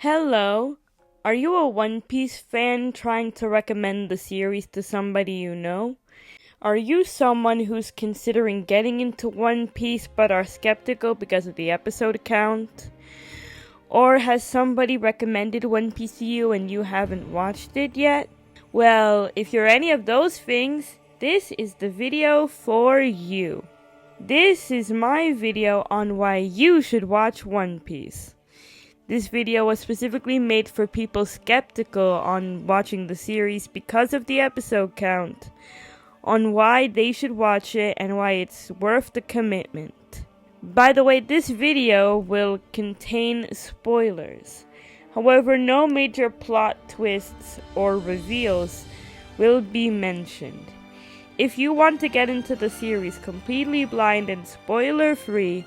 Hello. Are you a One Piece fan trying to recommend the series to somebody you know? Are you someone who's considering getting into One Piece but are skeptical because of the episode count? Or has somebody recommended One Piece to you and you haven't watched it yet? Well, if you're any of those things, this is the video for you. This is my video on why you should watch One Piece. This video was specifically made for people skeptical on watching the series because of the episode count, on why they should watch it and why it's worth the commitment. By the way, this video will contain spoilers. However, no major plot twists or reveals will be mentioned. If you want to get into the series completely blind and spoiler-free,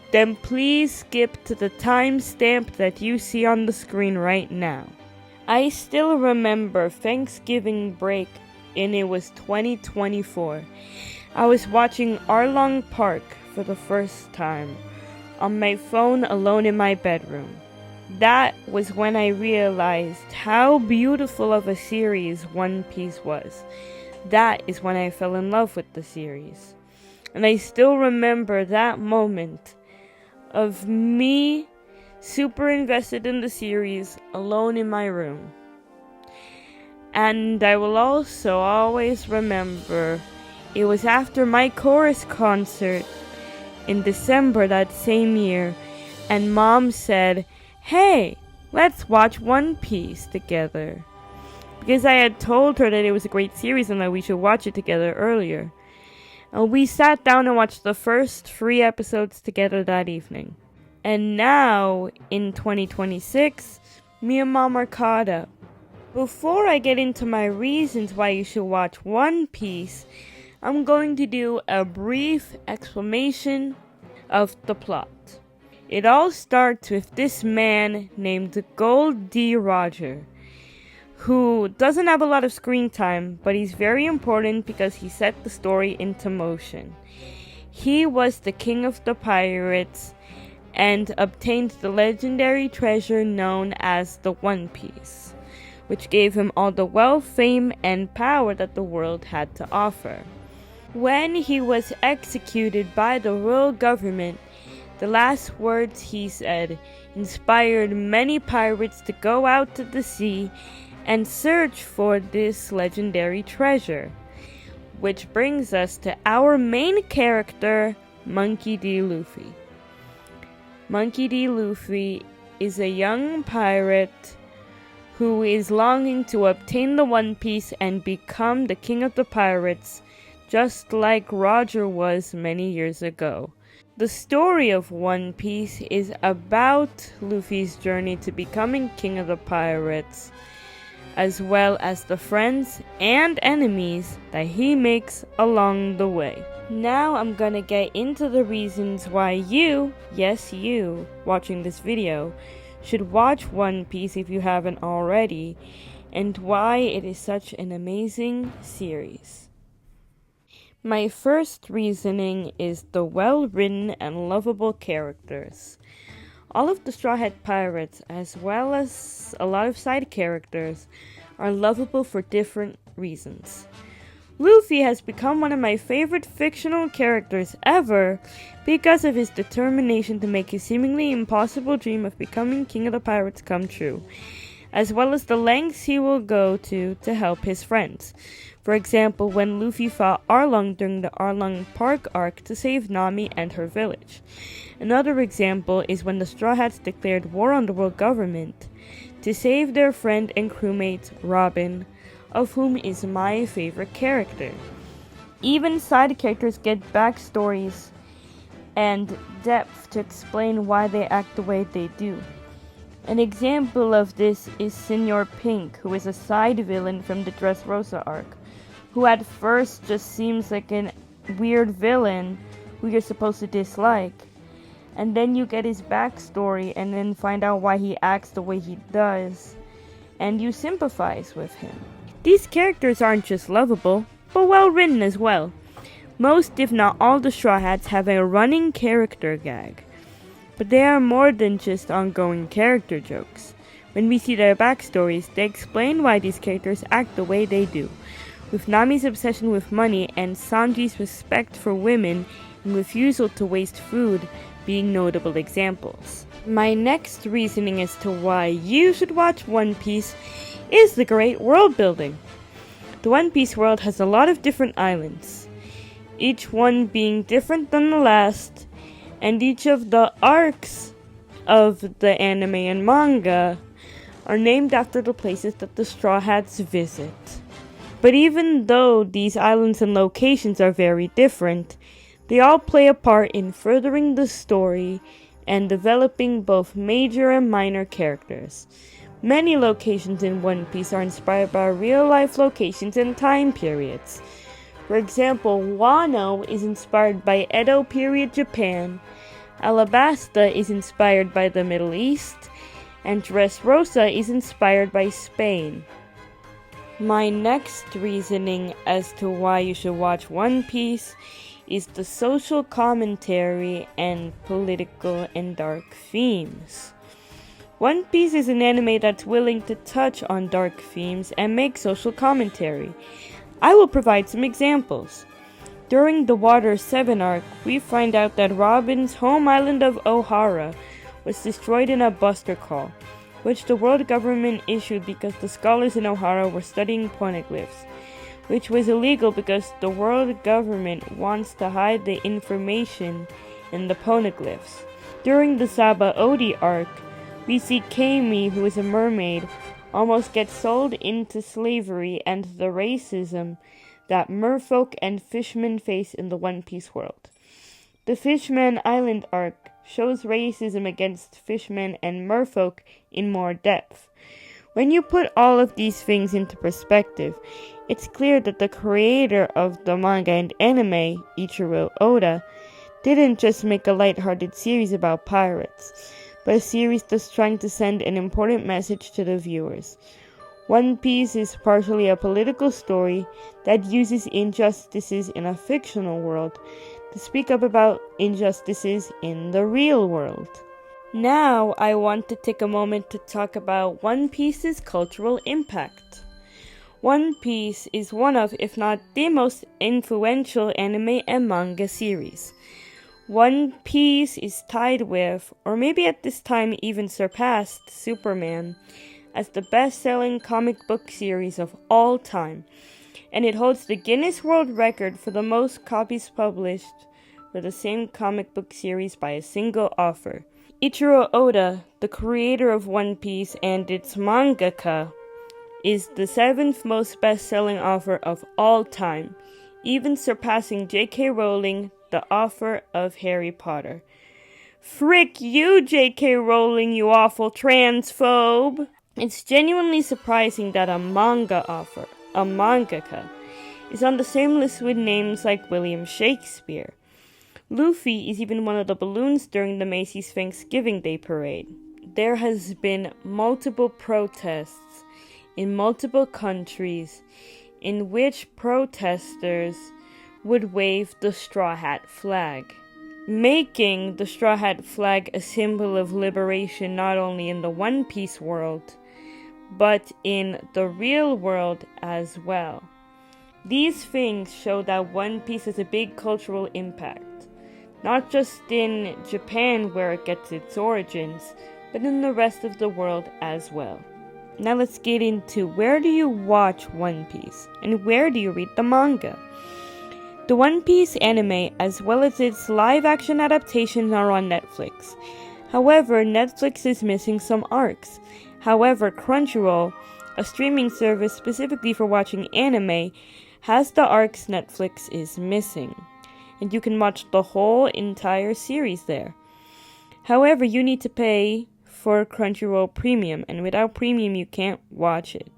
then please skip to the timestamp that you see on the screen right now. I still remember Thanksgiving break and it was 2024. I was watching Arlong Park for the first time on my phone alone in my bedroom. That was when I realized how beautiful of a series One Piece was. That is when I fell in love with the series. And I still remember that moment of me super invested in the series alone in my room. And I will also always remember it was after my chorus concert in December that same year, and Mom said, "Hey, let's watch One Piece together." Because I had told her that it was a great series and that we should watch it together earlier. And we sat down and watched the first 3 episodes together that evening. And now, in 2026, me and Mom are caught up. Before I get into my reasons why you should watch One Piece, I'm going to do a brief explanation of the plot. It all starts with this man named Gold D. Roger, who doesn't have a lot of screen time, but he's very important because he set the story into motion. He was the king of the pirates and obtained the legendary treasure known as the One Piece, which gave him all the wealth, fame, and power that the world had to offer. When he was executed by the royal government, the last words he said inspired many pirates to go out to the sea and search for this legendary treasure. Which brings us to our main character, Monkey D. Luffy. Monkey D. Luffy is a young pirate who is longing to obtain the One Piece and become the king of the pirates, just like Roger was many years ago. The story of One Piece is about Luffy's journey to becoming king of the pirates, as well as the friends and enemies that he makes along the way. Now I'm gonna get into the reasons why you, yes you, watching this video, should watch One Piece if you haven't already, and why it is such an amazing series. My first reasoning is the well-written and lovable characters. All of the Straw Hat Pirates, as well as a lot of side characters, are lovable for different reasons. Luffy has become one of my favorite fictional characters ever because of his determination to make his seemingly impossible dream of becoming king of the pirates come true, as well as the lengths he will go to help his friends. For example, when Luffy fought Arlong during the Arlong Park arc to save Nami and her village. Another example is when the Straw Hats declared war on the world government to save their friend and crewmate Robin, of whom is my favorite character. Even side characters get backstories and depth to explain why they act the way they do. An example of this is Senor Pink, who is a side villain from the Dressrosa arc, who at first just seems like a weird villain who you're supposed to dislike. And then you get his backstory and then find out why he acts the way he does, and you sympathize with him. These characters aren't just lovable, but well written as well. Most, if not all, the Straw Hats have a running character gag. But they are more than just ongoing character jokes. When we see their backstories, they explain why these characters act the way they do, with Nami's obsession with money and Sanji's respect for women and refusal to waste food being notable examples. My next reasoning as to why you should watch One Piece is the great world building. The One Piece world has a lot of different islands, each one being different than the last, and each of the arcs of the anime and manga are named after the places that the Straw Hats visit. But even though these islands and locations are very different, they all play a part in furthering the story and developing both major and minor characters. Many locations in One Piece are inspired by real-life locations and time periods. For example, Wano is inspired by Edo period Japan, Alabasta is inspired by the Middle East, and Dressrosa is inspired by Spain. My next reasoning as to why you should watch One Piece is the social commentary and political and dark themes. One Piece is an anime that's willing to touch on dark themes and make social commentary. I will provide some examples. During the Water 7 arc, we find out that Robin's home island of Ohara was destroyed in a buster call, which the world government issued because the scholars in Ohara were studying poneglyphs, which was illegal because the world government wants to hide the information in the poneglyphs. During the Sabaody arc, we see Kami, who is a mermaid, almost get sold into slavery and the racism that merfolk and fishmen face in the One Piece world. The Fishman Island arc shows racism against fishmen and merfolk in more depth. When you put all of these things into perspective, it's clear that the creator of the manga and anime, Ichiro Oda, didn't just make a lighthearted series about pirates, but a series that's trying to send an important message to the viewers. One Piece is partially a political story that uses injustices in a fictional world to speak up about injustices in the real world. Now I want to take a moment to talk about One Piece's cultural impact. One Piece is one of, if not the most influential anime and manga series. One Piece is tied with, or maybe at this time even surpassed, Superman as the best-selling comic book series of all time, and it holds the Guinness World Record for the most copies published for the same comic book series by a single author. Ichiro Oda, the creator of One Piece and its mangaka, is the 7th most best-selling author of all time, even surpassing J.K. Rowling, the author of Harry Potter. Frick you, J.K. Rowling, you awful transphobe! It's genuinely surprising that a manga author, a mangaka, is on the same list with names like William Shakespeare. Luffy is even one of the balloons during the Macy's Thanksgiving Day Parade. There has been multiple protests in multiple countries in which protesters would wave the Straw Hat flag, making the Straw Hat flag a symbol of liberation not only in the One Piece world, but in the real world as well. These things show that One Piece has a big cultural impact, not just in Japan where it gets its origins, but in the rest of the world as well. Now let's get into where do you watch One Piece and where do you read the manga. The One Piece anime as well as its live-action adaptations are on Netflix. However, Netflix is missing some arcs. However, Crunchyroll, a streaming service specifically for watching anime, has the arcs Netflix is missing, and you can watch the whole entire series there. However, you need to pay for Crunchyroll Premium, and without Premium you can't watch it.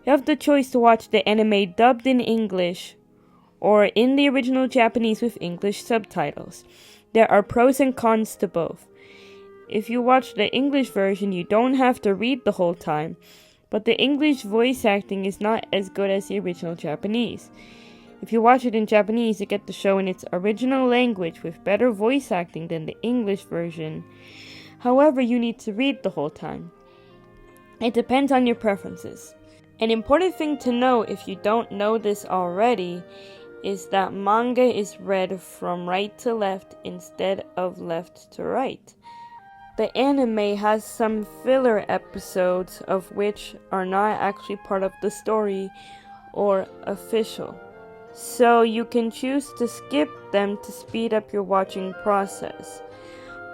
You have the choice to watch the anime dubbed in English or in the original Japanese with English subtitles. There are pros and cons to both. If you watch the English version, you don't have to read the whole time, but the English voice acting is not as good as the original Japanese. If you watch it in Japanese, you get the show in its original language with better voice acting than the English version. However, you need to read the whole time. It depends on your preferences. An important thing to know, if you don't know this already, is that manga is read from right to left instead of left to right. The anime has some filler episodes of which are not actually part of the story or official. So you can choose to skip them to speed up your watching process.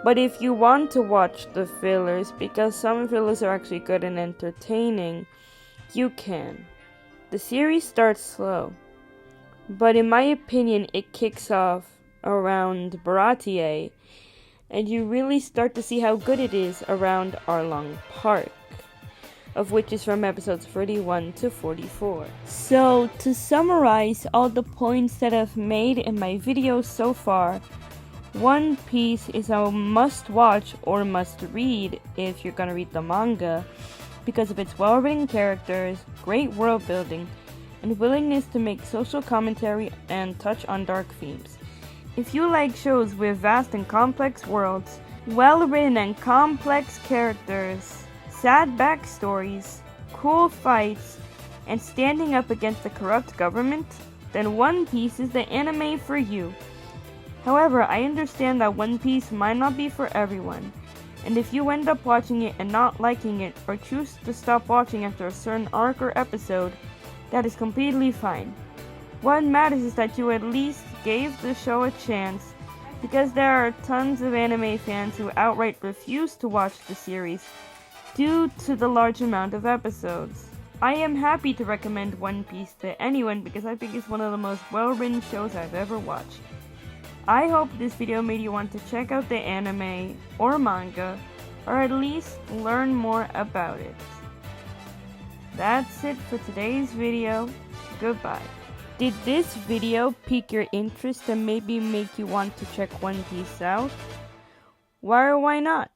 But if you want to watch the fillers, because some fillers are actually good and entertaining, you can. The series starts slow, but in my opinion it kicks off around Baratie, and you really start to see how good it is around Arlong Park, of which is from episodes 31 to 44. So, to summarize all the points that I've made in my video so far, One Piece is a must-watch or must-read if you're gonna read the manga, because of its well-written characters, great world building, and willingness to make social commentary and touch on dark themes. If you like shows with vast and complex worlds, well-written and complex characters, sad backstories, cool fights, and standing up against a corrupt government, then One Piece is the anime for you. However, I understand that One Piece might not be for everyone, and if you end up watching it and not liking it, or choose to stop watching after a certain arc or episode, that is completely fine. What matters is that you at least gave the show a chance, because there are tons of anime fans who outright refuse to watch the series due to the large amount of episodes. I am happy to recommend One Piece to anyone because I think it's one of the most well-written shows I've ever watched. I hope this video made you want to check out the anime or manga, or at least learn more about it. That's it for today's video. Goodbye. Did this video pique your interest and maybe make you want to check One Piece out? Why or why not?